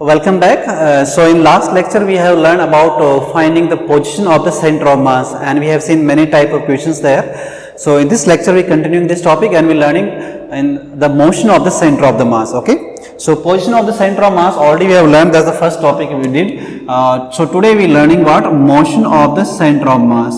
Welcome back. So in last lecture we have learned about finding the position of the center of mass, and we have seen many type of questions there. So in this lecture we continuing this topic and we learning in the motion of the center of the mass. Okay. So position of the center of mass already we have learned. That's the first topic we did. So today we learning what motion of the center of mass.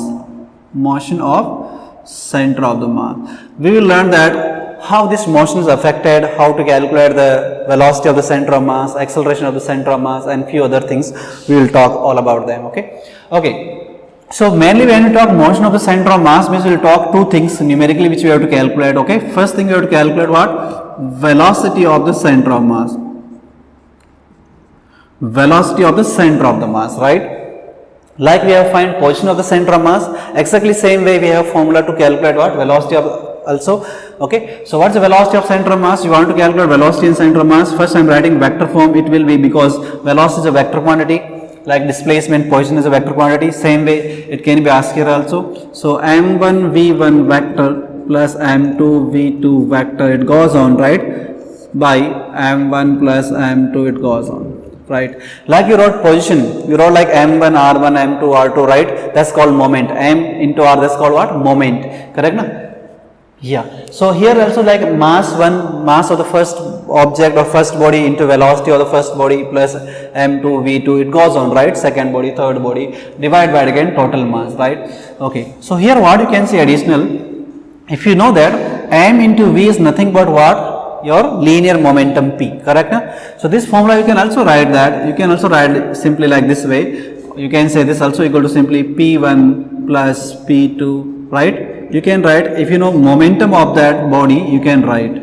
Motion of center of the mass. We will learn that how this motion is affected, how to calculate the velocity of the center of mass, acceleration of the center of mass, and few other things. We will talk all about them. Okay. So mainly when we talk motion of the center of mass, means we will talk two things numerically which we have to calculate. Okay. First thing we have to calculate what? Velocity of the center of mass. Velocity of the center of the mass, right? Like we have find position of the center of mass, exactly same way we have formula to calculate what? Velocity of also. Okay, so what's the velocity of center of mass? You want to calculate velocity in center of mass. First I am writing vector form. It will be because velocity is a vector quantity, like displacement, position is a vector quantity. Same way it can be asked here also. So m1 v1 vector plus m2 v2 vector, it goes on, right, by m1 plus m2, it goes on. Right, like you wrote position, you wrote like m1 r1 m2 r2, right? That's called moment. M into r, that's called what? Moment. Correct, na? Yeah. So here also like mass of the first object or first body into velocity of the first body plus m2 v2, it goes on, right? Second body, third body, divide by again total mass, right? Okay. So here what you can see additional, if you know that m into v is nothing but what? Your linear momentum p, correct? So this formula you can also write that, you can also write simply like this way. You can say this also equal to simply p1 plus p2, right? You can write, if you know momentum of that body, you can write,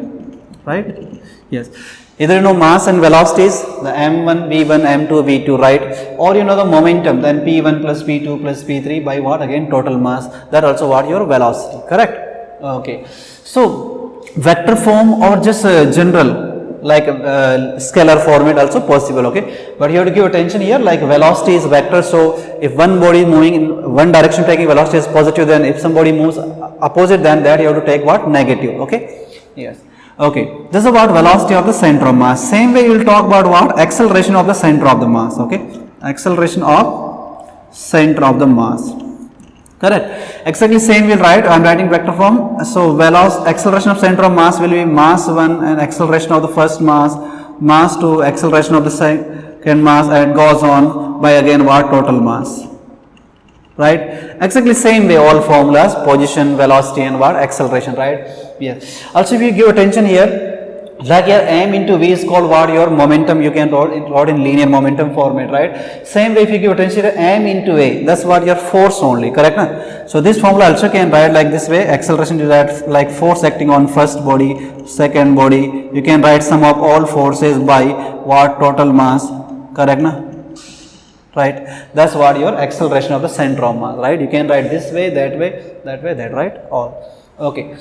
right? Yes. Either you know mass and velocities, the m1 v1 m2 v2, right? Or you know the momentum, then p1 plus p2 plus p3 by what? Again total mass. That also what? Your velocity, correct? Okay. So vector form or just general like scalar format also possible. Okay, but you have to give attention here, like velocity is vector. So if one body is moving in one direction taking velocity is positive, then if somebody moves opposite than that, you have to take what? Negative. Okay. Yes. Okay, this is about velocity of the center of mass. Same way you will talk about what? Acceleration of the center of the mass. Okay, acceleration of center of the mass. Correct. Exactly same we'll write. I am writing vector form. So velocity, acceleration of center of mass will be mass 1 and acceleration of the first mass, mass 2, acceleration of the second mass, and it goes on by again what? Total mass. Right. Exactly same way all formulas, position, velocity, and what? Acceleration. Right. Yes. Also if you give attention here, like here m into v is called what? Your momentum. You can write in linear momentum format, right? Same way if you give attention to m into a, that's what your force only, correct? Na? So this formula also can write like this way. Acceleration is that like force acting on first body, second body. You can write sum of all forces by what? Total mass, correct? Na? Right? That's what your acceleration of the center of mass, right? You can write this way, that way, that, right? All. Okay.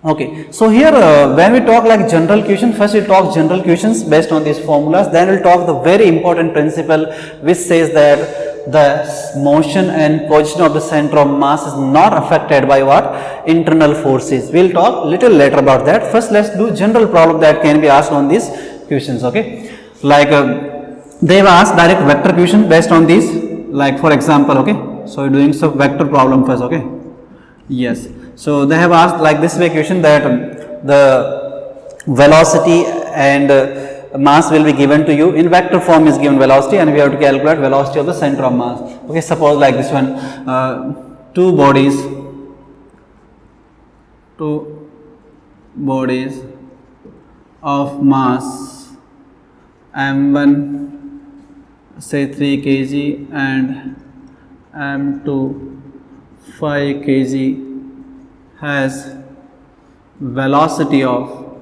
Okay, so here when we talk like general question, first we talk general questions based on these formulas, then we'll talk the very important principle which says that the motion and position of the center of mass is not affected by what? Internal forces. We'll talk little later about that. First let's do general problem that can be asked on these questions. Okay, like they have asked direct vector question based on these, like for example. Okay, so we're doing some vector problem first. Okay, yes. So they have asked like this way question that the velocity and mass will be given to you in vector form is given velocity, and we have to calculate velocity of the center of mass. Okay, suppose like this one, two bodies of mass m1 say 3 kg and m2 5 kg has velocity of,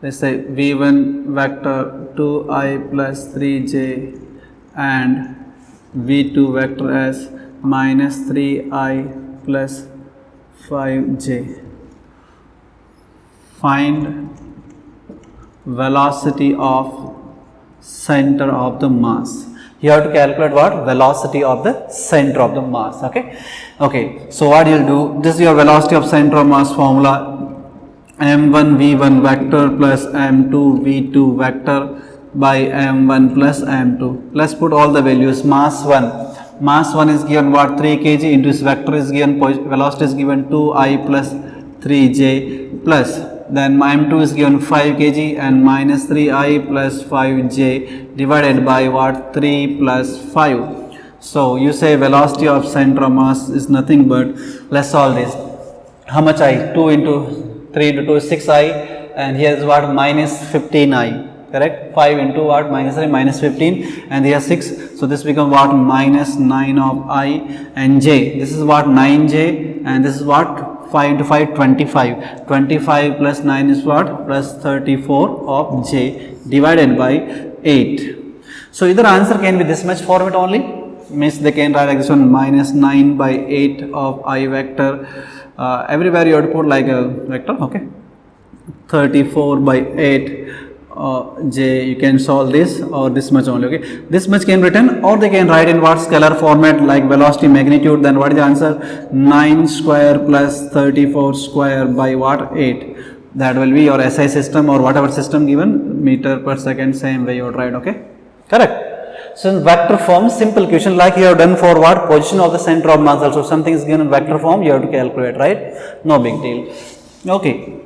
let's say v1 vector 2i plus 3j and v2 vector as minus 3i plus 5j. Find velocity of center of the mass. You have to calculate what? Velocity of the center of the mass. Okay. Okay. So what you'll do? This is your velocity of center of mass formula. m1 v1 vector plus m2 v2 vector by m1 plus m2. Let's put all the values. Mass 1 is given what, 3 kg, into its vector is given, velocity is given 2I plus 3j, plus then m2 is given 5 kg and minus 3I plus 5j divided by what, 3 plus 5. So you say velocity of center of mass is nothing but, let's solve this. How much I? 2 into 3 into 2 is 6I, and here is what, minus 15I, correct? 5 into what, minus 3, minus 15, and here 6, so this becomes what, minus 9 of I, and j, this is what, 9j, and this is what, 5 into 5, 25, 25 plus 9 is what, plus 34 of j divided by 8. So either answer can be this much format only, means they can write like this one, minus 9 by 8 of I vector. Everywhere you have to put like a vector, okay, 34 by 8 j, you can solve this, or this much only, okay, this much can be written, or they can write in what, scalar format, like velocity magnitude. Then what is the answer? 9 square plus 34 square by what, 8. That will be your SI system or whatever system given, meter per second, same way you would write, okay, correct. So in vector form, simple question like you have done for what, position of the center of mass also, something is given in vector form, you have to calculate, right, no big deal, okay.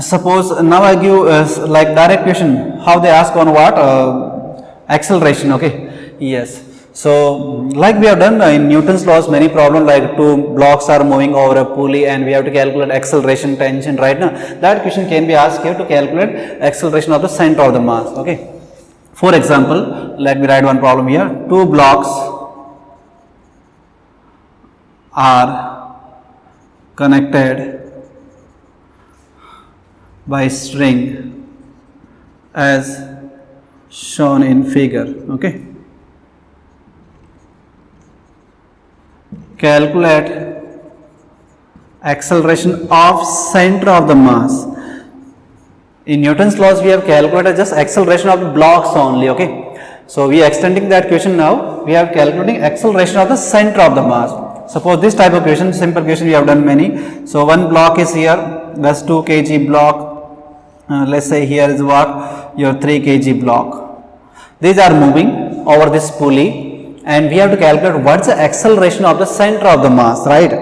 Suppose now I give like direct question, how they ask on what, acceleration, okay, yes. So like we have done in Newton's laws, many problems like two blocks are moving over a pulley and we have to calculate acceleration, tension, right now, that question can be asked here to calculate acceleration of the center of the mass, okay. For example, let me write one problem here. Two blocks are connected by string as shown in figure, okay. Calculate acceleration of center of the mass. In Newton's laws, we have calculated just acceleration of the blocks only, okay. So we are extending that question now, we are calculating acceleration of the center of the mass. Suppose this type of question, simple question we have done many. So one block is here, that's 2 kg block, let's say here is what, your 3 kg block. These are moving over this pulley and we have to calculate what's the acceleration of the center of the mass, right,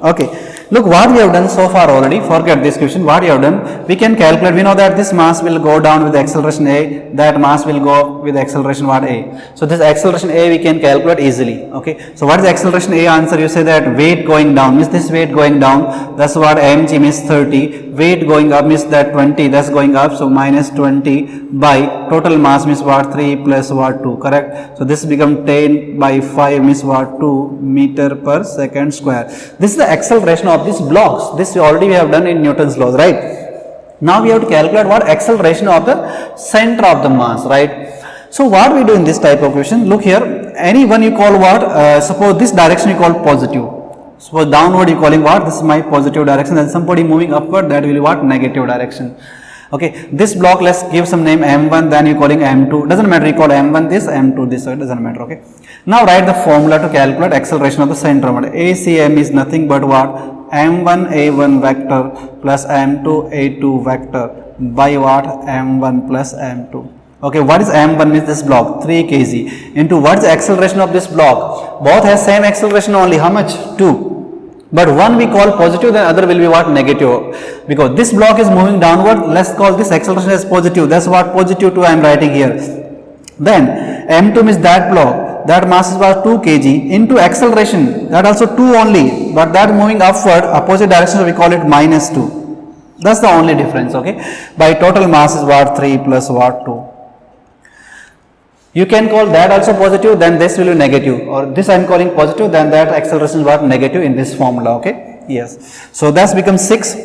okay. Look what we have done so far already, forget this question, what we have done, we can calculate, we know that this mass will go down with acceleration a, that mass will go with acceleration what, a. So this acceleration a we can calculate easily, okay. So what is acceleration a answer? You say that weight going down, means this weight going down, that's what mg means 30, weight going up means that 20, that's going up, so minus 20 by total mass means what, 3 plus what, 2, correct. So this become 10 by 5 means what, 2 meter per second square. This is the acceleration of these blocks, this already we have done in Newton's laws, right. Now we have to calculate what, acceleration of the center of the mass, right. So what we do in this type of question, look here, any one you call what, suppose this direction you call positive, suppose downward you calling what, this is my positive direction, and somebody moving upward, that will be what, negative direction, okay. This block, let's give some name m1, then you calling m2, doesn't matter, you call m1 this, m2 this, so it doesn't matter, okay. Now write the formula to calculate acceleration of the center. ACM is nothing but what, m1 a1 vector plus m2 a2 vector by what, m1 plus m2. Okay, what is m1 means this block 3 kg into what's the acceleration of this block? Both has same acceleration only, how much? 2. But one we call positive, the other will be what, negative, because this block is moving downward, let's call this acceleration as positive, that's what, positive 2 I am writing here. Then m2 means that block, that mass is about 2 kg into acceleration, that also 2 only, but that moving upward, opposite direction, so we call it minus 2. That's the only difference, okay. By total mass is what, 3 plus what, 2. You can call that also positive, then this will be negative, or this I am calling positive, then that acceleration is what, negative in this formula, okay. Yes. So that becomes 6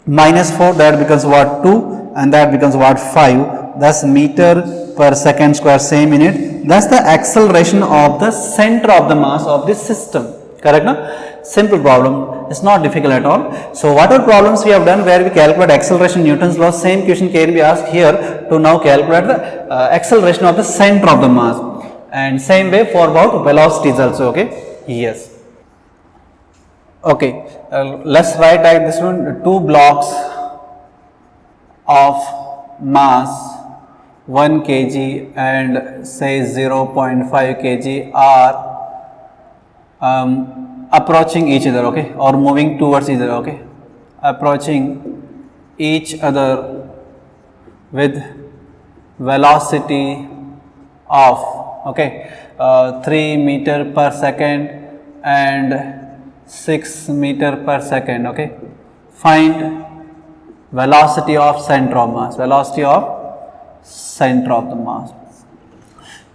minus 4, that becomes what, 2, and that becomes what, 5, that's meter per second square, same minute. That's the acceleration of the center of the mass of this system, correct na? Simple problem, it's not difficult at all. So whatever problems we have done where we calculate acceleration, Newton's law, same question can be asked here to now calculate the acceleration of the center of the mass, and same way for about velocities also, okay. Yes, okay, let's write like this one, two blocks of mass 1 kg and say 0.5 kg are approaching each other, okay, or moving towards each other, okay, approaching each other with velocity of, okay, 3 meter per second and 6 meter per second, okay. Find velocity of center of mass, velocity of center of the mass.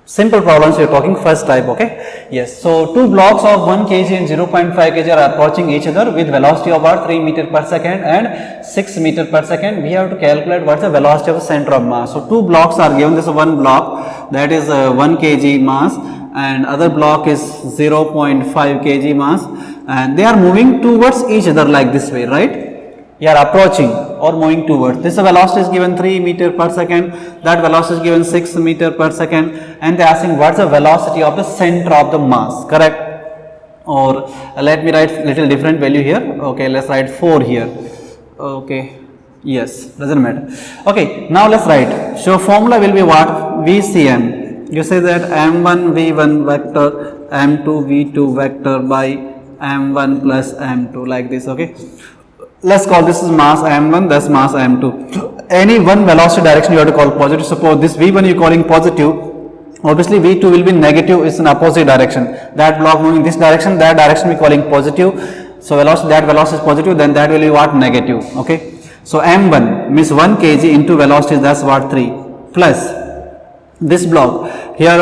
Simple problems we are talking first type, okay. Yes, so two blocks of 1 kg and 0.5 kg are approaching each other with velocity of about 3 meter per second and 6 meter per second. We have to calculate what's the velocity of the center of mass. So two blocks are given. This is one block, that is 1 kg mass, and other block is 0.5 kg mass, and they are moving towards each other like this way, right? You are approaching or moving towards. This velocity is given 3 meter per second, that velocity is given 6 meter per second, and they are asking what's the velocity of the center of the mass, correct? Or let me write little different value here, okay, let's write 4 here, okay, yes, doesn't matter. Okay, now let's write. So formula will be what? VCM. You say that m1 v1 vector m2 v2 vector by m1 plus m2, like this, okay. Let's call this is mass m1, that's mass m2. Any one velocity direction you have to call positive. Suppose this v1 you are calling positive, obviously v2 will be negative, it's in opposite direction. That block moving this direction, that direction we are calling positive. So velocity, that velocity is positive, then that will be what? Negative, okay. So m1 means 1 kg into velocity, that's what? 3, plus this block here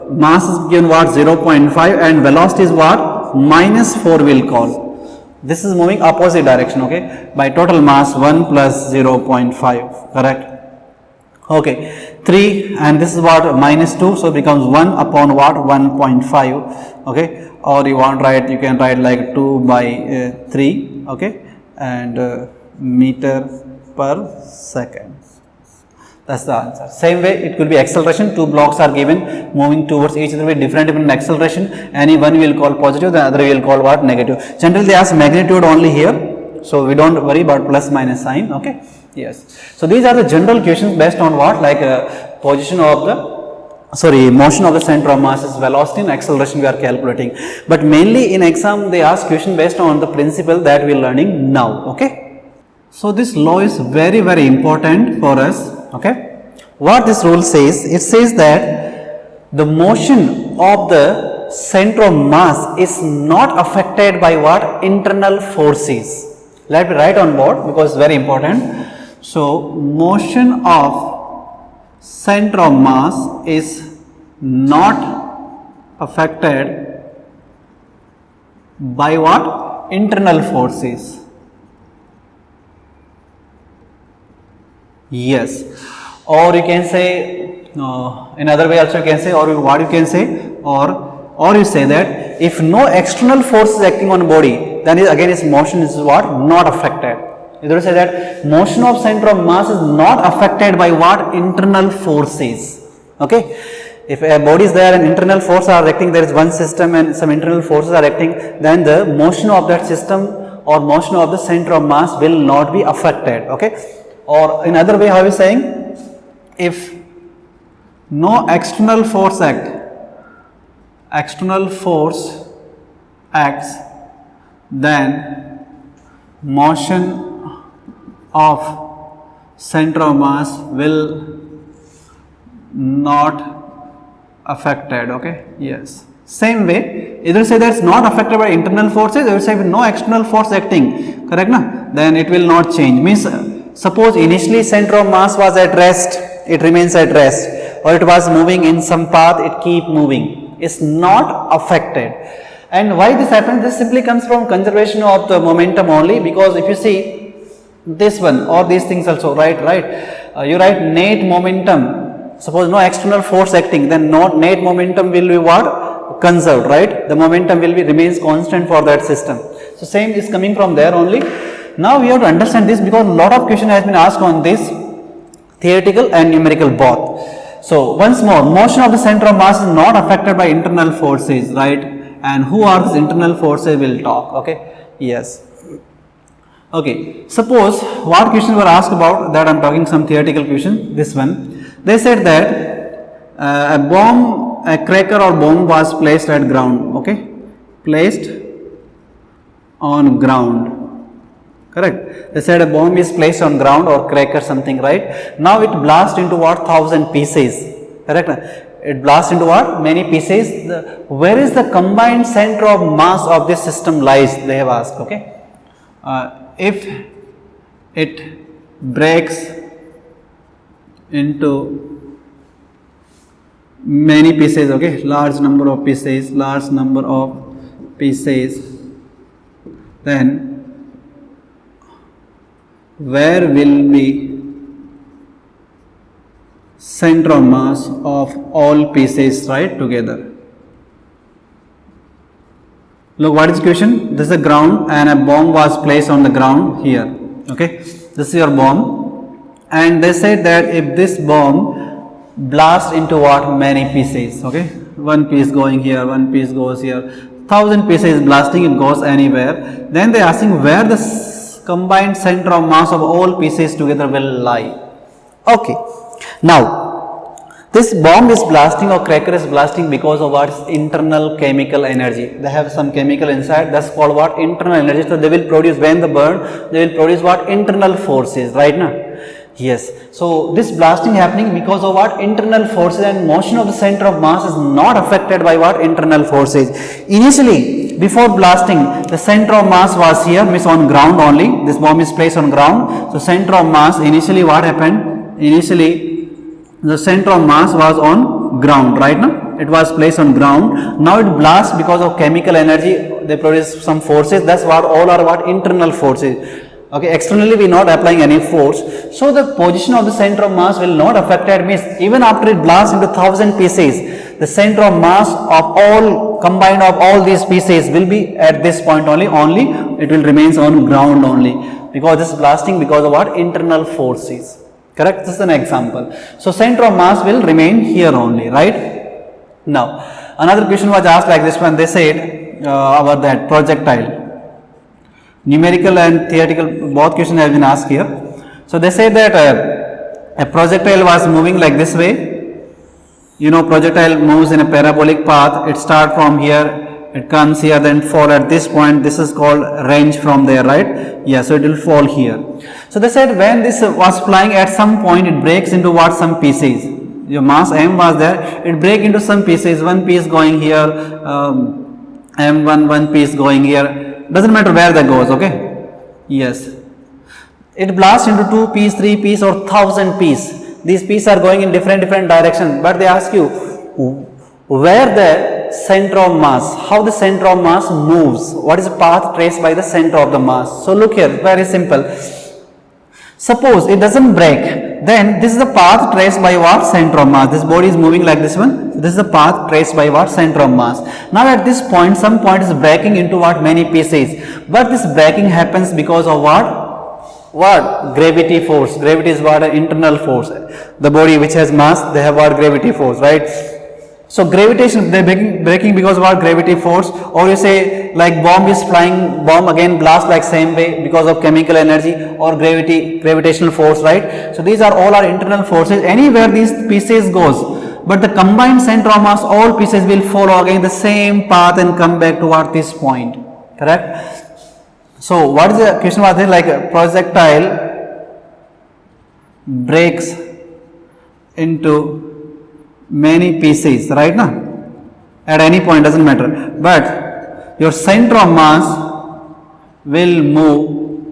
mass is given what? 0.5 and velocity is what? Minus 4 will call. This is moving opposite direction, okay, by total mass 1 plus 0.5, correct? Okay, 3 and this is what? Minus 2, so it becomes 1 upon what? 1.5, okay, or you want write, you can write like 2 by 3, okay, and meter per second. That's the answer. Same way it could be acceleration. Two blocks are given moving towards each other with different acceleration. Any one will call positive, the other will call what? Negative. Generally they ask magnitude only here, so we don't worry about plus minus sign, okay. Yes. So these are the general questions based on what? Like position of the motion of the center of mass is velocity and acceleration we are calculating. But mainly in exam they ask question based on the principle that we are learning now, okay. So this law is very important for us, okay. What this rule says, it says that the motion of the center of mass is not affected by what? Internal forces. Let me write on board because it's very important. So motion of center of mass is not affected by what? Internal forces. Yes, or you can say in other way also you can say, or what you can say, or you say that if no external force is acting on body, then again its motion is what? Not affected. You say that motion of center of mass is not affected by what? Internal forces, okay. If a body is there and internal forces are acting, there is one system and some internal forces are acting, then the motion of that system or motion of the center of mass will not be affected, okay. Or in other way, how is saying, if no external force acts, then motion of center of mass will not affected, okay. Yes, same way, either say that it's not affected by internal forces, or say with no external force acting, correct na? Then it will not change. Means suppose initially center of mass was at rest, it remains at rest, or it was moving in some path, it keep moving, it's not affected. And why this happens? This simply comes from conservation of the momentum only, because if you see this one or these things also, right, you write net momentum, suppose no external force acting, then net momentum will be what? Conserved, right? The momentum will be remains constant for that system. So same is coming from there only. Now we have to understand this because a lot of question has been asked on this, theoretical and numerical both. So once more, motion of the center of mass is not affected by internal forces, right? And who are these internal forces? We'll talk, okay. Yes. Okay, suppose what questions were asked about that. I'm talking some theoretical question. This one, they said that a bomb, a cracker or bomb was placed at ground. Okay, placed on ground. Correct. They said a bomb is placed on ground or cracker something, right? Now it blasts into what? 1,000 pieces. Correct. It blasts into what? Many pieces. Where is the combined center of mass of this system lies? They have asked. Okay. If it breaks into many pieces, okay, large number of pieces, then where will be center of mass of all pieces, right, together? Look, what is the question? This is the ground and a bomb was placed on the ground here. Okay, this is your bomb, and they said that if this bomb blasts into what? Many pieces. Okay, one piece going here, one piece goes here, 1,000 pieces blasting, it goes anywhere. Then they are asking where the combined center of mass of all pieces together will lie. Okay, now this bomb is blasting or cracker is blasting because of what? Internal chemical energy. They have some chemical inside, that's called what? Internal energy. So they will produce, when they burn, they will produce what? Internal forces, right now? Yes. So this blasting happening because of what? Internal forces, and motion of the center of mass is not affected by what? Internal forces. Initially, before blasting, the center of mass was here, means on ground only. This bomb is placed on ground. So center of mass, initially what happened? Initially the center of mass was on ground, right now? It was placed on ground. Now it blasts because of chemical energy. They produce some forces. That's what all are what? Internal forces. Okay, externally we are not applying any force. So the position of the center of mass will not affected, means even after it blasts into 1,000 pieces, the center of mass of all combined of all these pieces will be at this point only it will remains on ground only, because this blasting because of what? Internal forces. Correct? This is an example. So center of mass will remain here only, right? Now another question was asked like this one. They said about that projectile. Numerical and theoretical both questions have been asked here. So they say that a projectile was moving like this way. You know, projectile moves in a parabolic path. It starts from here, it comes here, then fall at this point. This is called range from there, right? Yeah, so it will fall here. So they said when this was flying, at some point it breaks into what? Some pieces. Your mass m was there, it break into some pieces. One piece going here, m1, one piece going here. Doesn't matter where that goes, okay? Yes. It blasts into 2 piece, 3 piece or 1,000 piece. These pieces are going in different directions, but they ask you where the center of mass, how the center of mass moves, what is the path traced by the center of the mass. So look here, very simple. Suppose it doesn't break, then this is the path traced by what? Center of mass. This body is moving like this one. This is the path traced by what? Center of mass. Now at this point, some point is breaking into what? Many pieces. But this breaking happens because of what? What? Gravity force. Gravity is what? An internal force. The body which has mass, they have what? Gravity force, right? So gravitation, they are breaking because of what? Gravity force. Or you say like bomb is flying, bomb again blast like same way because of chemical energy or gravitational force, right? So these are all our internal forces. Anywhere these pieces goes, but the combined center of mass, all pieces will follow again the same path and come back toward this point. Correct? So what is the question was there? Like a projectile breaks into many pieces, right now? At any point, doesn't matter, but your center of mass will move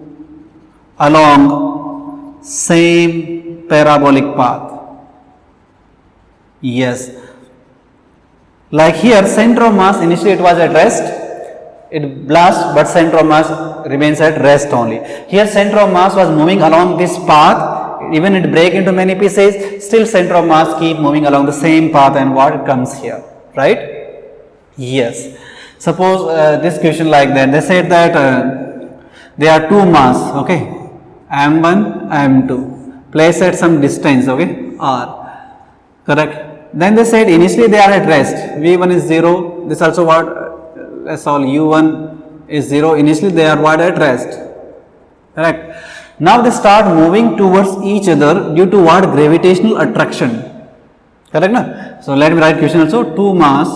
along same parabolic path. Yes, like here center of mass, initially it was at rest, it blasts, but center of mass remains at rest only. Here center of mass was moving along this path. Even it break into many pieces, still center of mass keep moving along the same path, and what comes here, right? Yes. Suppose this question like that. They said that there are two mass, okay, m1, m2, placed at some distance, okay, r. Correct. Then they said initially they are at rest. v1 is 0. This also what? That's all. u1 is 0. Initially they are what? At rest. correct. Now they start moving towards each other due to what? Gravitational attraction, correct na? So let me write question also. Two mass,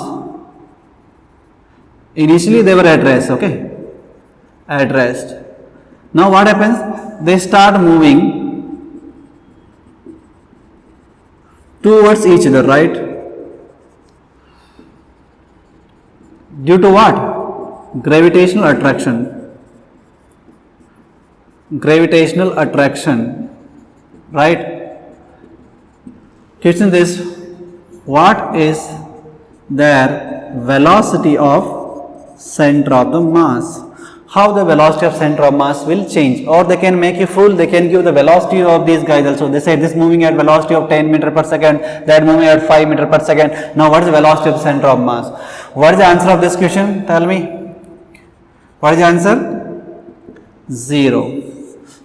initially they were at rest, okay, at rest. Now what happens? They start moving towards each other, right? Due to what? Gravitational attraction. Gravitational attraction, right? Question is, what is their velocity of center of the mass? How the velocity of center of mass will change, or they can make you fool, they can give the velocity of these guys also. They say this moving at velocity of 10 meter per second, that moving at 5 meter per second. Now what is the velocity of center of mass? What is the answer of this question? Tell me. What is the answer? 0.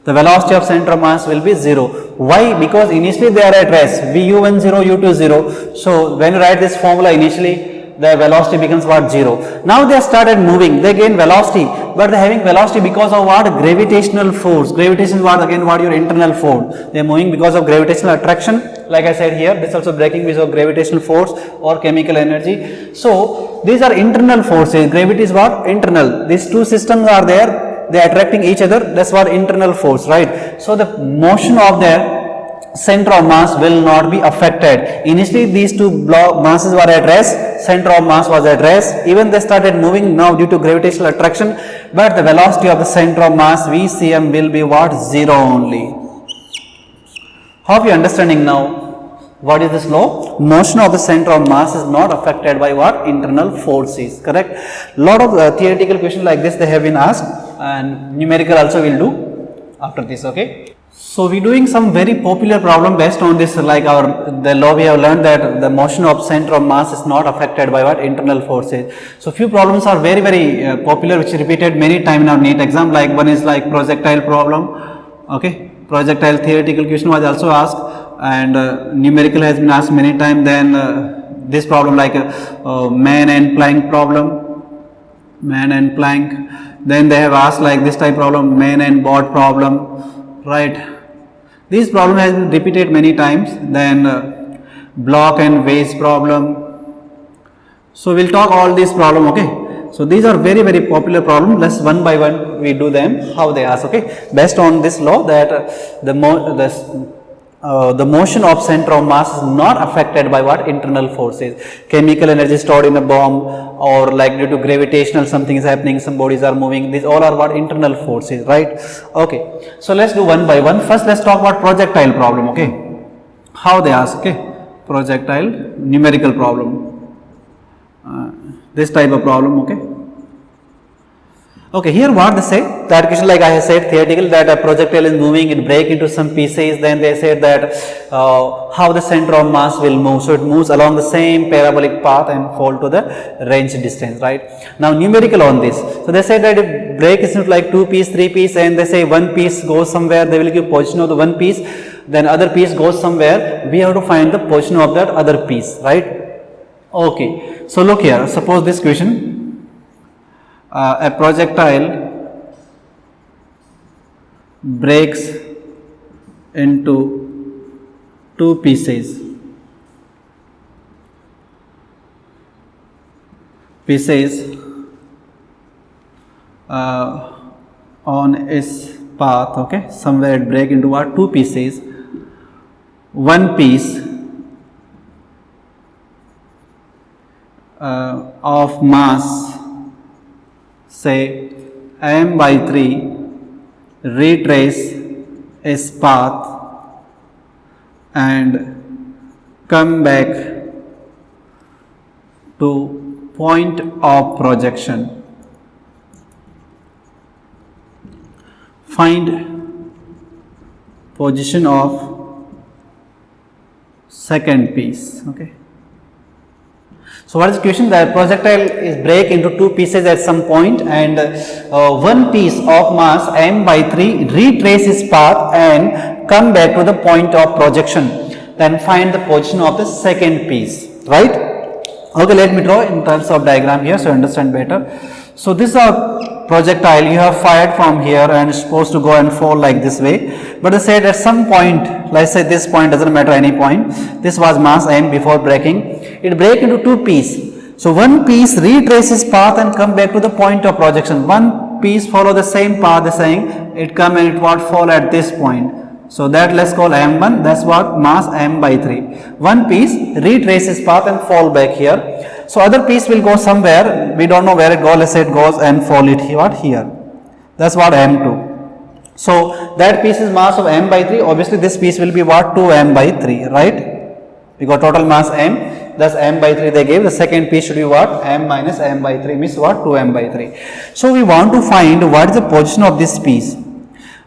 The velocity of center of mass will be 0. Why? Because initially they are at rest. U1 0, U2 0. So when you write this formula initially, the velocity becomes what? 0. Now they have started moving, they gain velocity, but they are having velocity because of what? Gravitational force. Gravitation is what? Again what? Your internal force. They are moving because of gravitational attraction. Like I said here, this also breaking because of gravitational force or chemical energy. So these are internal forces. Gravity is what? Internal. These two systems are there, they are attracting each other. That's what? Internal force, right? So the motion of their center of mass will not be affected. Initially these two masses were at rest, center of mass was at rest, even they started moving now due to gravitational attraction, but the velocity of the center of mass VCM will be what? 0 only. Hope you are understanding now. What is this law? Motion of the center of mass is not affected by what? Internal forces, correct? Lot of theoretical questions like this they have been asked, and numerical also will do after this, okay? So we doing some very popular problem based on this, like the law we have learned that the motion of center of mass is not affected by what? Internal forces. So few problems are very popular, which repeated many times in our NEET exam. Like one is like projectile problem, okay? Projectile theoretical question was also asked, and numerical has been asked many times. Then this problem like man and plank problem, man and plank. Then they have asked like this type problem, man and board problem, right? This problem has been repeated many times. Then block and vase problem. So we'll talk all these problem, okay? So these are very popular problem. Let's one by one we do them, how they ask, okay? Based on this law that the motion of center of mass is not affected by what? Internal forces. Chemical energy stored in a bomb, or like due to gravitational something is happening, some bodies are moving, these all are what? Internal forces, right? Okay, so let's do one by one. First let's talk about projectile problem, okay? How they ask, okay? Projectile numerical problem, this type of problem, okay? Okay, here what they say, that question like I have said theoretical, that a projectile is moving, it break into some pieces. Then they said that how the center of mass will move. So it moves along the same parabolic path and fall to the range distance, right? Now numerical on this. So they said that it break is not like 2 piece, 3 piece, and they say one piece goes somewhere, they will give position of the one piece, then other piece goes somewhere, we have to find the position of that other piece, right? Okay, so look here, suppose this question, a projectile breaks into 2 pieces. On its path, okay, somewhere it break into what? 2 pieces. One piece of mass, say m by 3, retrace its path and come back to point of projection. Find position of second piece, okay? So what is the question? The projectile is break into 2 pieces at some point, and one piece of mass m by 3 retraces path and come back to the point of projection. Then find the position of the second piece, right? Okay, let me draw in terms of diagram here so you understand better. So this is a projectile you have fired from here and it's supposed to go and fall like this way. But they said at some point, let's say this point, doesn't matter any point, this was mass m before breaking. It break into two pieces. So one piece retraces path and come back to the point of projection. One piece follow the same path, they're saying it come and it would fall at this point. So that let's call m1, that's what mass m by 3. One piece retraces path and fall back here. So other piece will go somewhere, we don't know where it goes, let's say it goes and fall it here. That's what m2. So that piece is mass of m by 3, obviously this piece will be what, 2m by 3, right? Because total mass m, thus m by 3 they gave, the second piece should be what, m minus m by 3 means what, 2m by 3. So we want to find what is the position of this piece.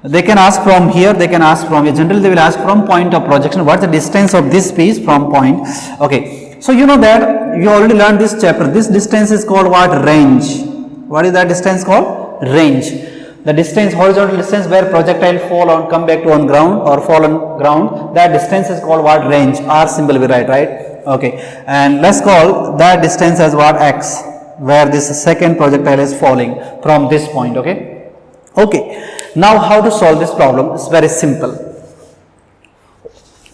They can ask from here, they can ask from here, generally they will ask from point of projection, what is the distance of this piece from point, okay. So you know that, you already learned this chapter, this distance is called what, range. What is that distance called? Range. The distance, horizontal distance where projectile fall on, come back to on ground or fall on ground, that distance is called what, range, R symbol we write, right, okay. And let's call that distance as what, x, where this second projectile is falling from this point, okay. Okay. Now how to solve this problem? It's very simple.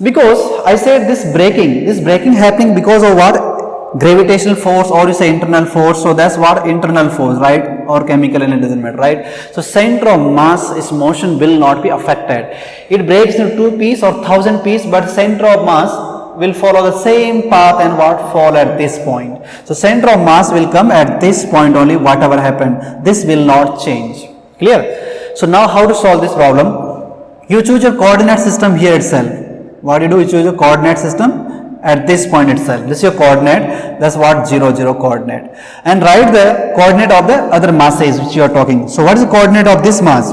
Because I said this breaking happening because of what? Gravitational force, or you say internal force. So that's what, internal force, right? Or chemical, and it doesn't matter, right? So center of mass, its motion will not be affected. It breaks into two pieces or 1000 pieces, but center of mass will follow the same path and what, fall at this point. So center of mass will come at this point only, whatever happened. This will not change. Clear? So now how to solve this problem? You choose your coordinate system here itself. What do? You choose your coordinate system at this point itself. This is your coordinate, that's what, 0, 0 coordinate. And write the coordinate of the other masses which you are talking. So what is the coordinate of this mass?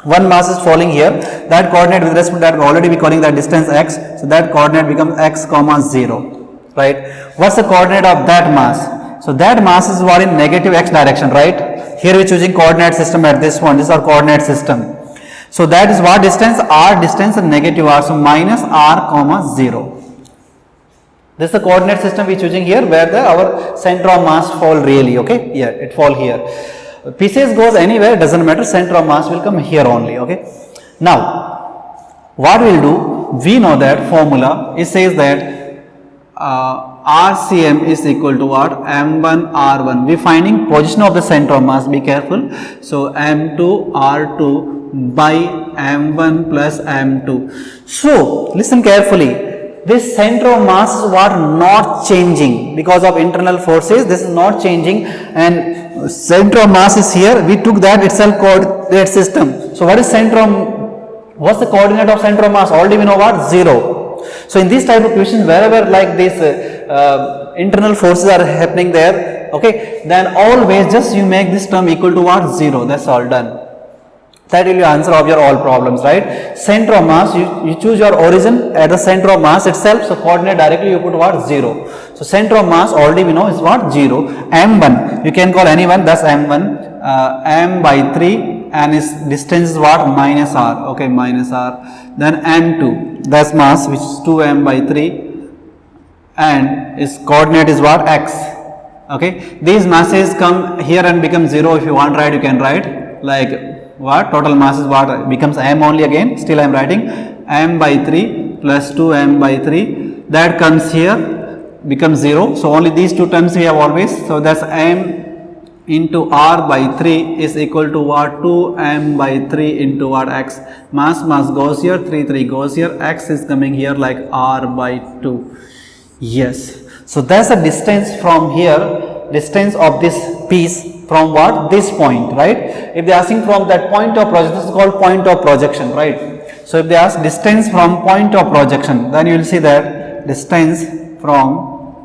One mass is falling here, that coordinate with respect to that, we already be calling that distance x. So that coordinate becomes x comma 0, right? What's the coordinate of that mass? So that mass is what, in negative x direction, right? Here we are choosing coordinate system at this point, this is our coordinate system. So that is what distance, r distance and negative r, so minus r comma 0. This is the coordinate system we are choosing here where our center of mass fall really, okay, here, it fall here. Pieces goes anywhere, doesn't matter, center of mass will come here only, okay. Now, what we will do, we know that formula, it says that RCM is equal to what, m1 r1, we finding position of the center of mass, be careful. So m2 r2 by m1 plus m2. So listen carefully, this center of mass is what, not changing because of internal forces, this is not changing, and center of mass is here, we took that itself coordinate system. So what is center of, what's the coordinate of center of mass? Already we know what, 0. So in this type of questions, wherever like this internal forces are happening there, okay, then always just you make this term equal to what, 0, that's all done. That will be answer of your all problems, right? Center of mass, you choose your origin at the center of mass itself, so coordinate directly you put what, 0. So center of mass already we know is what, 0. m1, you can call anyone, that's m1, m by 3 and its distance is what, minus r, okay, minus r. Then m2, that's mass which is 2m by 3 and its coordinate is what, x, okay. These masses come here and become 0, if you want write you can write like what, total mass is what, becomes m only again, still I am writing m by 3 plus 2m by 3, that comes here, becomes 0. So only these two terms we have always, so that's m into r by 3 is equal to what, 2m by 3 into what, x. Mass goes here, 3 goes here, x is coming here like r by 2. Yes, so that's the distance from here, distance of this piece from what, this point, right? If they are asking from that point of projection, this is called point of projection, right? So if they ask distance from point of projection, then you will see that distance from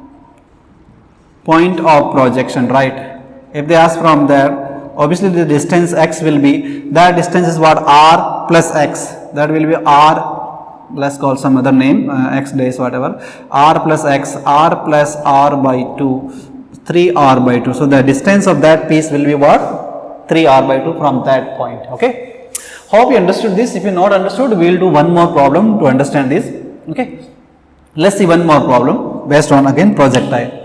point of projection, right? If they ask from there, obviously the distance x will be, that distance is what, r plus x, that will be r, let's call some other name, x days whatever, r plus x, r plus r by 2, 3r by 2. So the distance of that piece will be what, 3r by 2 from that point, okay. Hope you understood this. If you not understood, we will do one more problem to understand this, okay. Let's see one more problem based on again projectile.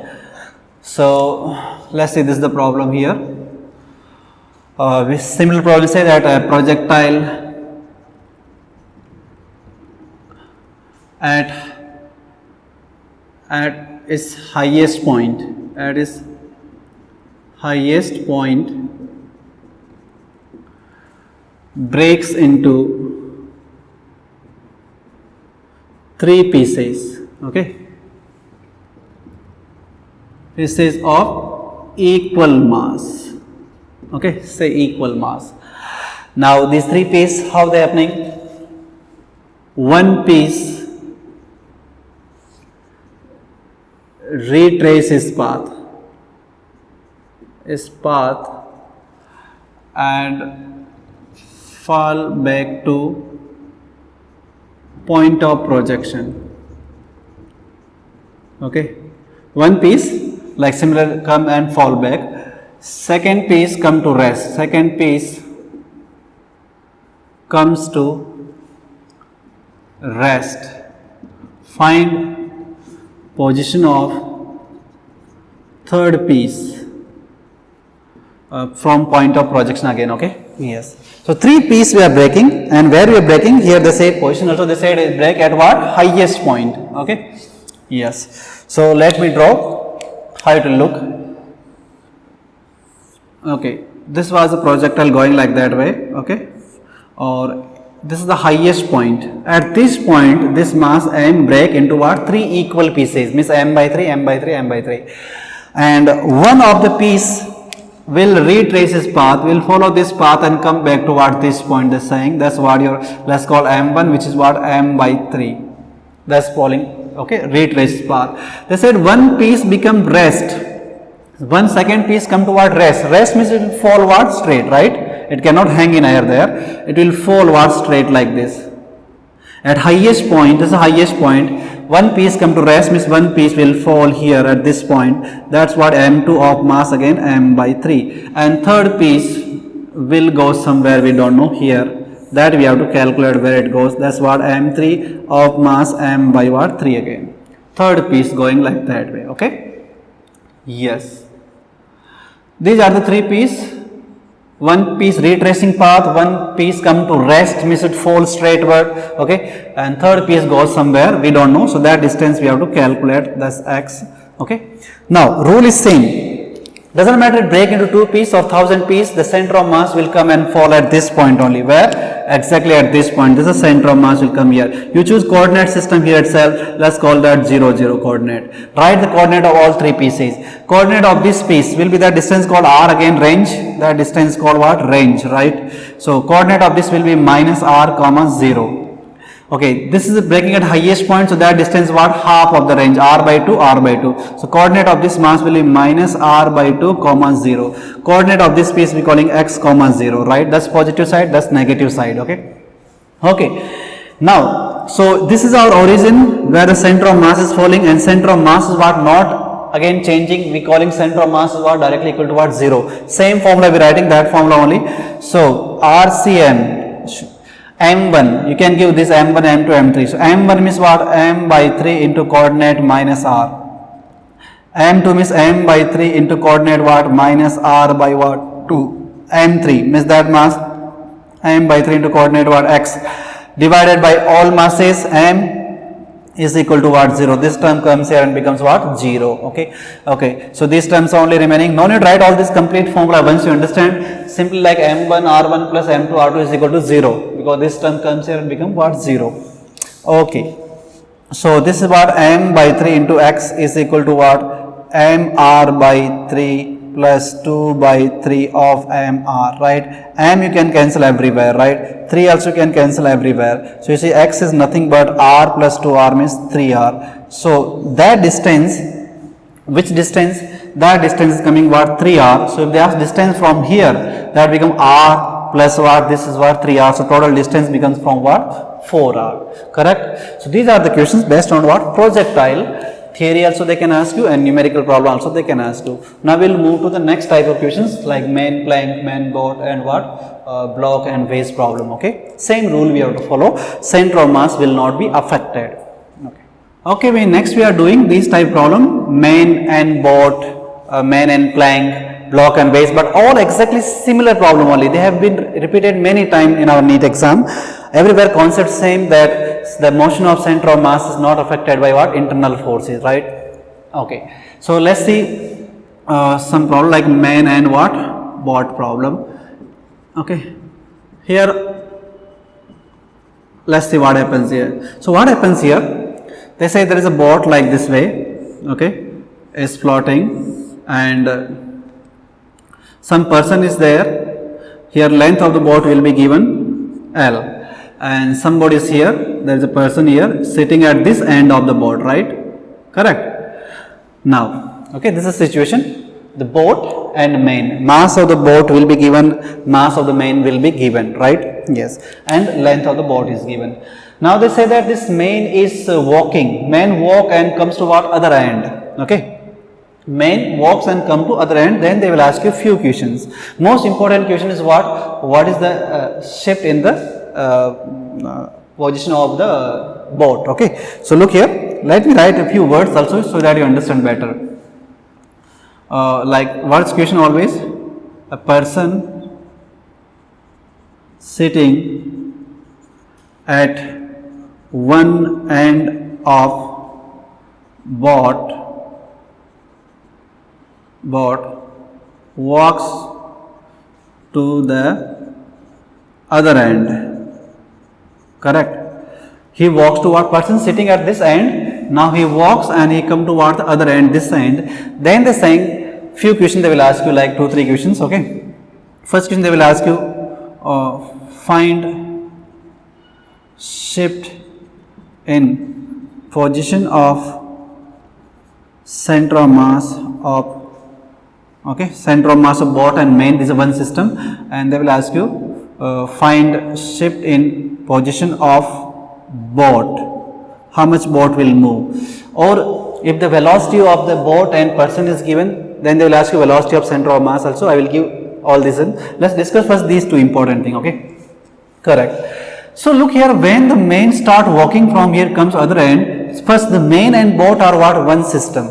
So let's see, this is the problem here. With similar problem say that a projectile at its highest point, breaks into 3 pieces, okay, pieces of equal mass, okay, say equal mass. Now these 3 pieces, how they happening? One piece retrace its path and fall back to point of projection, okay. One piece like similar come and fall back, second piece come to rest, second piece comes to rest, find position of third piece from point of projection again, okay. Yes, so 3 pieces we are breaking, and where we are breaking, here they say position also they said is break at what? Highest point, okay. Yes, so let me draw how it will look. Okay, this was a projectile going like that way, okay, or this is the highest point. At this point this mass m break into what? 3 equal pieces, means m by 3, m by 3, m by 3, and one of the piece will retrace its path, will follow this path and come back to what? This point they're saying. That's what your, let's call m1, which is what? M by 3, that's falling, okay, retrace path. They said one piece become rest, one second piece come to what? Rest means it will fall what? Straight, right? It cannot hang in air there, it will fall what? Straight like this. At highest point, this is the highest point, one piece come to rest means one piece will fall here at this point, that's what? M2 of mass again m by 3, and third piece will go somewhere we don't know here, that we have to calculate where it goes, that's what? M3 of mass m by what? 3 again, third piece going like that way, okay. Yes, these are the 3 pieces. One piece retracing path, one piece come to rest means it falls straightward, okay, and third piece goes somewhere we don't know, so that distance we have to calculate, that's x, okay. Now rule is same, doesn't matter it break into 2 pieces or 1000 pieces, the center of mass will come and fall at this point only, where? Exactly at this point, this is the center of mass will come here. You choose coordinate system here itself, let's call that 0 0 coordinate. Write the coordinate of all 3 pieces. Coordinate of this piece will be the distance called r, again range, that distance called what? Range, right? So coordinate of this will be minus r comma 0. Okay, this is breaking at highest point, so that distance what? Half of the range, r by 2, r by 2. So coordinate of this mass will be minus r by 2 comma 0. Coordinate of this piece we calling x comma 0, right? That's positive side, that's negative side, okay. Okay, now so this is our origin where the center of mass is falling, and center of mass is what? Not again changing, we calling center of mass is what? Directly equal to what? 0. Same formula we writing, that formula only. So RCM m1, you can give this m1, m2, m3. So m1 means what? M by 3 into coordinate minus r. m2 means m by 3 into coordinate what? Minus r by what? 2. m3 means that mass m by 3 into coordinate what? X, divided by all masses m is equal to what? 0. This term comes here and becomes what? 0. Okay, okay, so these terms are only remaining. No need to write all this complete formula once you understand. Simply like m1 r1 plus m2 r2 is equal to 0, because this term comes here and become what? 0. Okay, so this is what? M by 3 into x is equal to what? mr by 3 plus 2 by 3 of mr, right? M you can cancel everywhere, right? 3 also can cancel everywhere. So you see x is nothing but r plus 2r means 3r. So that distance, which distance? That distance is coming what? 3r. So if they ask distance from here, that become r plus what? This is what? 3r. So total distance becomes from what? 4r. Correct? So these are the questions based on what? Projectile. Theory also they can ask you, and numerical problem also they can ask you. Now we'll move to the next type of questions like main plank, main board, and what? Block and vase problem. Okay, same rule we have to follow. Center of mass will not be affected. Okay, next we are doing this type problem, main and board, main and plank, block and base, but all exactly similar problem only. They have been repeated many times in our NEET exam. Everywhere concept same, that the motion of center of mass is not affected by what? Internal forces, right? Okay. So let's see some problem like main and what? Boat problem. Okay. Here, let's see what happens here. So what happens here? They say there is a boat like this way, okay, is floating, and some person is there. Here length of the boat will be given L, and somebody is here. There is a person here sitting at this end of the boat, right? Correct. Now, okay, this is situation. The boat and main, mass of the boat will be given, mass of the main will be given, right? Yes, and length of the boat is given. Now they say that this main is walking. Main walk and comes to what? Other end. Okay. Main walks and come to other end. Then they will ask you few questions. Most important question is what? What is the shift in the position of the boat? Okay. So look here. Let me write a few words also so that you understand better. Like what's question always? A person sitting at one end of boat walks to the other end. Correct. He walks to what? Person sitting at this end. Now he walks and he come toward the other end, this end. Then they saying few questions they will ask you, like 2-3 questions. Okay. First question they will ask you, find shift in position of center of mass of, okay, center of mass of boat and main. This is one system, and they will ask you find shift in position of boat, how much boat will move. Or if the velocity of the boat and person is given, then they will ask you velocity of center of mass also. I will give all this in. Let's discuss first these two important things. Okay, correct. So look here, when the main start walking from here comes other end, first the main and boat are what? One system.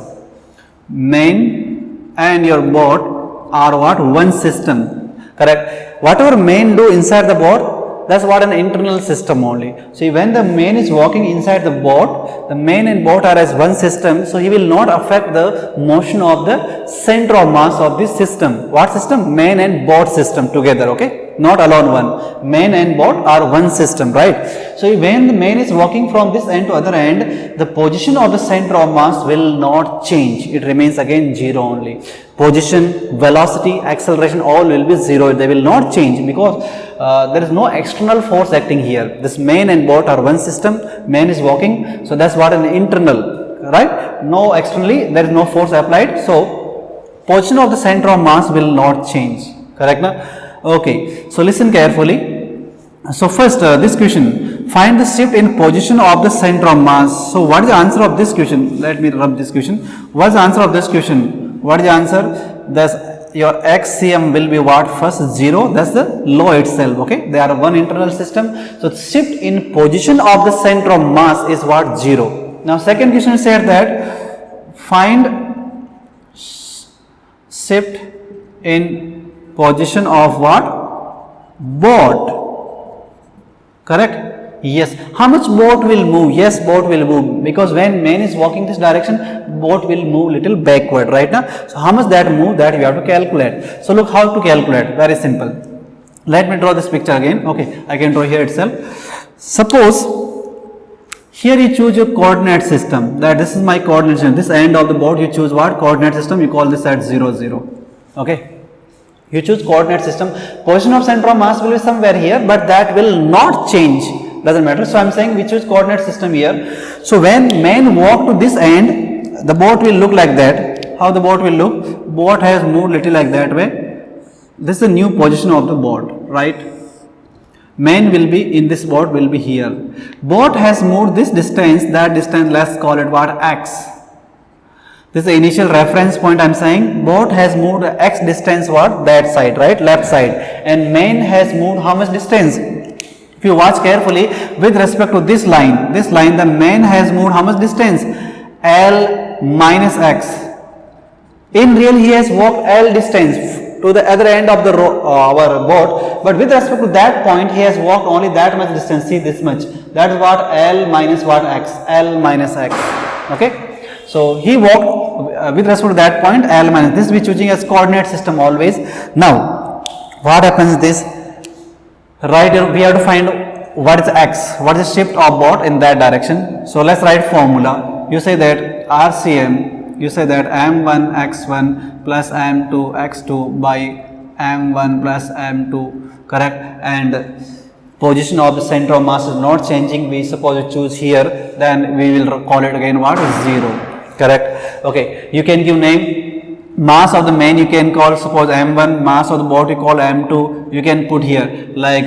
Main and your boat are what? One system. Correct. Whatever main do inside the boat, that's what an internal system only. So when the main is walking inside the boat, the main and boat are as one system, so he will not affect the motion of the center of mass of this system. What system? Main and boat system together. Okay. Not alone one. Main and boat are one system, right? So when the main is walking from this end to other end, the position of the center of mass will not change. It remains again 0 only. Position, velocity, acceleration, all will be 0. They will not change because there is no external force acting here. This main and boat are one system. Main is walking, so that's what an internal, right? No externally, there is no force applied. So position of the center of mass will not change. Correct now? Okay, so listen carefully. So first this question, find the shift in position of the center of mass. So what is the answer of this question? Let me rub this question. What is the answer of this question? What is the answer? Thus your XCM will be what? First 0, that's the law itself. Okay, they are one internal system. So shift in position of the center of mass is what? 0. Now second question said that find shift in position of what? Boat. Correct? Yes. How much boat will move? Yes, boat will move, because when man is walking this direction, boat will move little backward, right now. So how much that move, that we have to calculate. So look how to calculate. Very simple. Let me draw this picture again. Okay, I can draw here itself. Suppose here you choose your coordinate system, that this is my coordinate system. This end of the boat you choose what? Coordinate system. You call this at 0, 0. Okay. You choose coordinate system. Position of center of mass will be somewhere here, but that will not change. Doesn't matter. So I am saying we choose coordinate system here. So when man walk to this end, the boat will look like that. How the boat will look? Boat has moved little like that way. This is the new position of the boat, right? Man will be in this boat, will be here. Boat has moved this distance, that distance, let's call it what? X. This is the initial reference point. I am saying boat has moved x distance, what? That side, right? Left side. And main has moved how much distance? If you watch carefully, with respect to this line, the main has moved how much distance? L minus x. In real, he has walked L distance to the other end of the our boat, but with respect to that point, he has walked only that much distance. See this much. That is what L minus what x. L minus x. Okay. So he walked with respect to that point L minus. This we choosing as coordinate system always. Now, what happens is this. Right here we have to find what is x, what is the shift of boat in that direction. So let's write formula. You say that RCM, you say that m1 x1 plus m2 x2 by m1 plus m2, correct? And position of the center of mass is not changing. We suppose we choose here, then we will call it again what is 0, correct? Okay, you can give name. Mass of the main you can call suppose m1, mass of the boat you call m2, you can put here like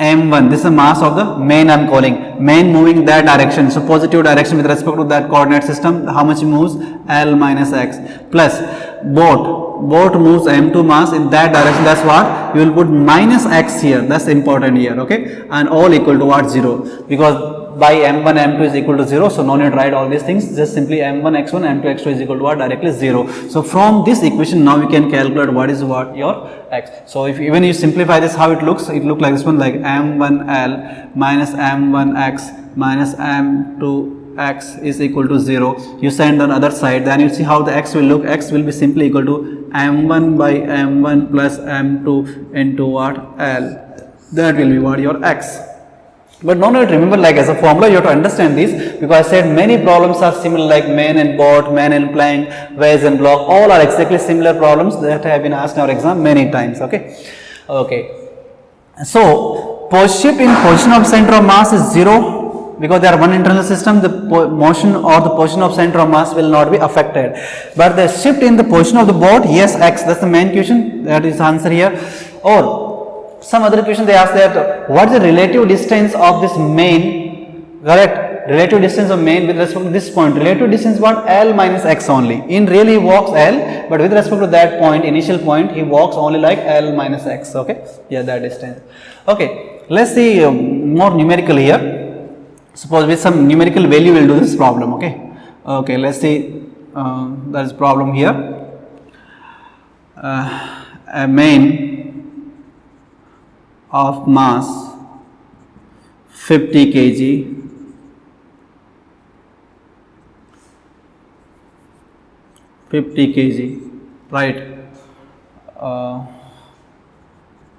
m1, this is the mass of the main I am calling, main moving that direction, so positive direction with respect to that coordinate system, how much moves? L minus x, plus boat moves m2 mass in that direction, that's what you will put minus x here, that's important here, okay, and all equal to what? 0, because by m1 m2 is equal to 0, so no need to write all these things, just simply m1 x1 m2 x2 is equal to what? Directly 0. So from this equation now you can calculate what is what your x. So if even you simplify this, how it looks like this one, like m1l minus m1x minus m2x is equal to 0. You send on other side, then you see how the x will look. X will be simply equal to m1 by m1 plus m2 into what? L. That will be what? Your x. But no need to remember like as a formula, you have to understand this, because I said many problems are similar, like man and boat, man and plank, vase and block, all are exactly similar problems that have been asked in our exam many times. Okay. So shift in position of center of mass is 0, because they are one internal system, the motion or the position of center of mass will not be affected. But the shift in the position of the boat, yes, x, that's the main question, that is the answer here. Or some other question they ask that what is the relative distance of this main, correct? Relative distance of main with respect to this point. Relative distance what? L minus x only. In real he walks L, but with respect to that point, initial point, he walks only like L minus x. Okay, yeah, that distance. Okay, let's see more numerical here. Suppose with some numerical value we'll do this problem. Okay, let's see. There is problem here. A main of mass 50 kg right,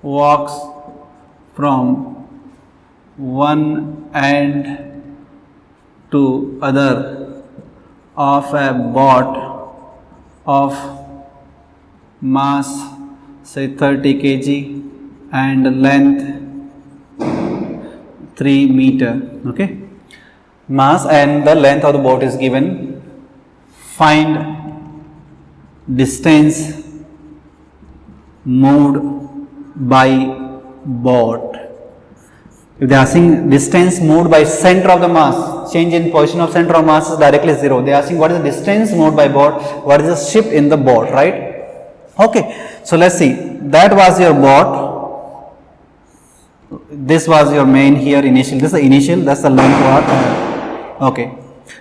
walks from one end to other of a boat of mass say 30 kg and length 3 meter. Okay, mass and the length of the boat is given. Find distance moved by boat. If they are asking distance moved by center of the mass, change in position of center of mass is directly 0. They are asking what is the distance moved by boat, what is the shift in the boat, right? Okay, so let's see. That was your boat. This was your main here initial. This is the initial. That's the length what. Okay.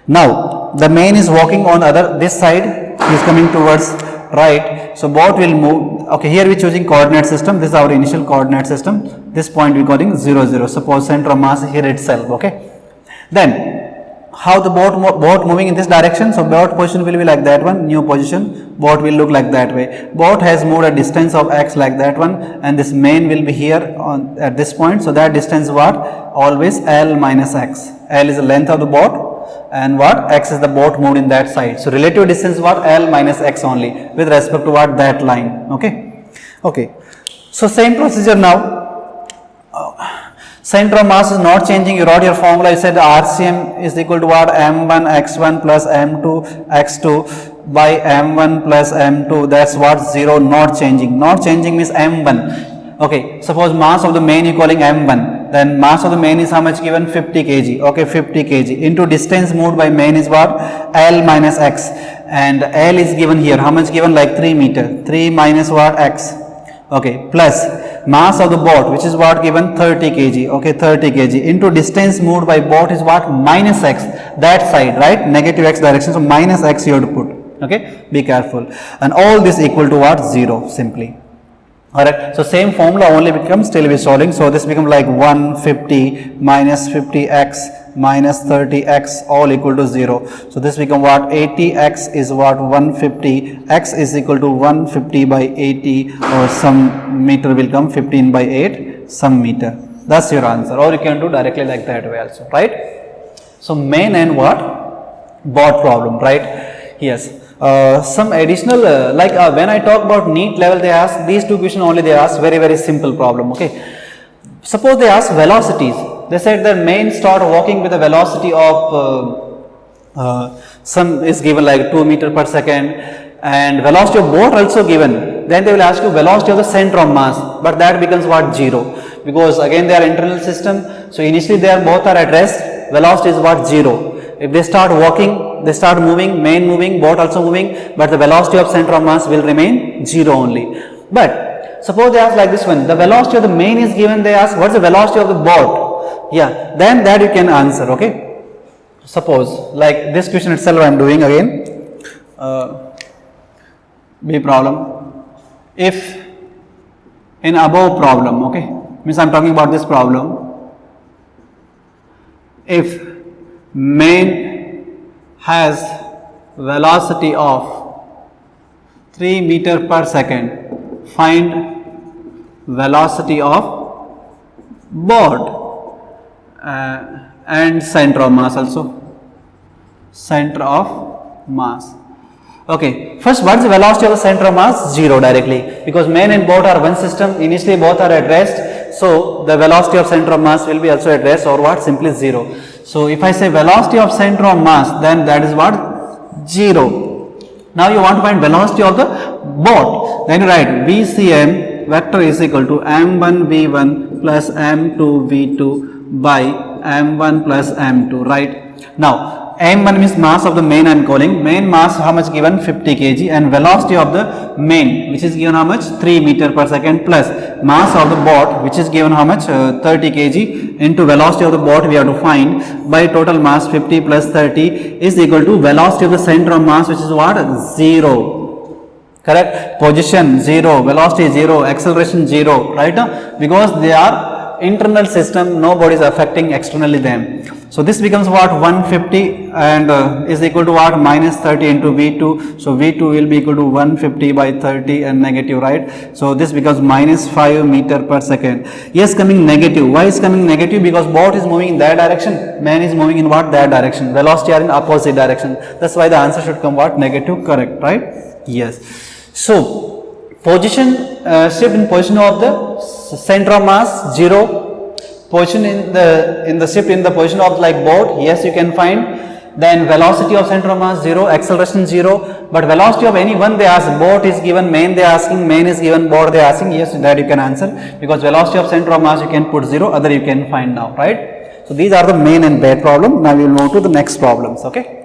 Now the main is walking on this side. He is coming towards right. So boat will move. Okay. Here we choosing coordinate system. This is our initial coordinate system. This point we calling 0 0. Suppose center of mass here itself. Okay. Then how the boat moving in this direction? So boat position will be like that one. New position. Boat will look like that way. Boat has moved a distance of x like that one, and this main will be here on at this point. So that distance what? Always L minus x. L is the length of the boat, and what? X is the boat moved in that side. So relative distance what? L minus x only with respect to what? That line. Okay. Okay. So same procedure now. Center of mass is not changing. You wrote your formula. You said RCM is equal to what? M1 x1 plus M2 x2 by M1 plus M2. That's what? 0. Not changing. Not changing means M1. Okay. Suppose mass of the main you calling M1. Then mass of the main is how much given? 50 kg. Okay, 50 kg. Into distance moved by main is what? L minus x. And L is given here. How much given? Like 3 meter. 3 minus what? X. Okay, plus mass of the boat, which is what given? 30 kg. Okay, 30 kg into distance moved by boat is what? Minus x, that side, right? Negative x direction, so minus x you have to put. Okay, be careful. And all this equal to what? 0 simply. Alright, so same formula only becomes, still we solving. So this becomes like 150 minus 50x minus 30x all equal to 0. So this become what? 80x is what? 150. X is equal to 150 by 80, or some meter will come 15 by 8 some meter. That's your answer. Or you can do directly like that way also, right? So main and what? Board problem, right? Yes. Some additional when I talk about NEET level, they ask these two questions only. They ask very simple problem. Okay, suppose they ask velocities. They said that main start walking with a velocity of some is given like 2 meter per second, and velocity of boat also given. Then they will ask you velocity of the center of mass, but that becomes what? 0, because again they are internal system. So initially they are both are at rest. Velocity is what? 0. If they start walking, they start moving, main moving, boat also moving, but the velocity of center of mass will remain 0 only. But suppose they ask like this one, the velocity of the main is given, they ask what is the velocity of the boat? Yeah, then that you can answer. Okay, suppose like this question itself I am doing again. B problem. If in above problem, okay, means I am talking about this problem. If main has velocity of 3 meter per second, find velocity of boat and center of mass also. Center of mass. Okay, first what is the velocity of the center of mass? 0 directly, because main and boat are one system. Initially both are at rest, so the velocity of center of mass will be also at rest, or what? Simply 0. So if I say velocity of center of mass, then that is what? 0. Now you want to find velocity of the boat, then you write VCM vector is equal to m1 v1 plus m2 v2 by m1 plus m2, right? Now m1 means mass of the main I am calling. Main mass how much given? 50 kg, and velocity of the main which is given how much? 3 meter per second, plus mass of the boat which is given how much? 30 kg into velocity of the boat we have to find by total mass 50 plus 30 is equal to velocity of the center of mass, which is what? 0. Correct? Position 0, velocity 0, acceleration 0, right? Because they are internal system, nobody is affecting externally them. So this becomes what? 150 and is equal to what? Minus 30 into V2. So V2 will be equal to 150 by 30 and negative, right? So this becomes minus 5 meter per second. Yes, coming negative. Why is coming negative? Because boat is moving in that direction, man is moving in what? That direction. Velocity are in opposite direction. That's why the answer should come what? Negative, correct, right? Yes. So position, shift in position of the center of mass 0. Position in the shift in the position of like boat, yes, you can find. Then velocity of center of mass 0, acceleration 0, but velocity of any one they ask. Boat is given, main they are asking, main is given, boat they are asking. Yes, that you can answer, because velocity of center of mass you can put 0, other you can find now, right? So these are the main and bad problem. Now we will move to the next problems. Okay.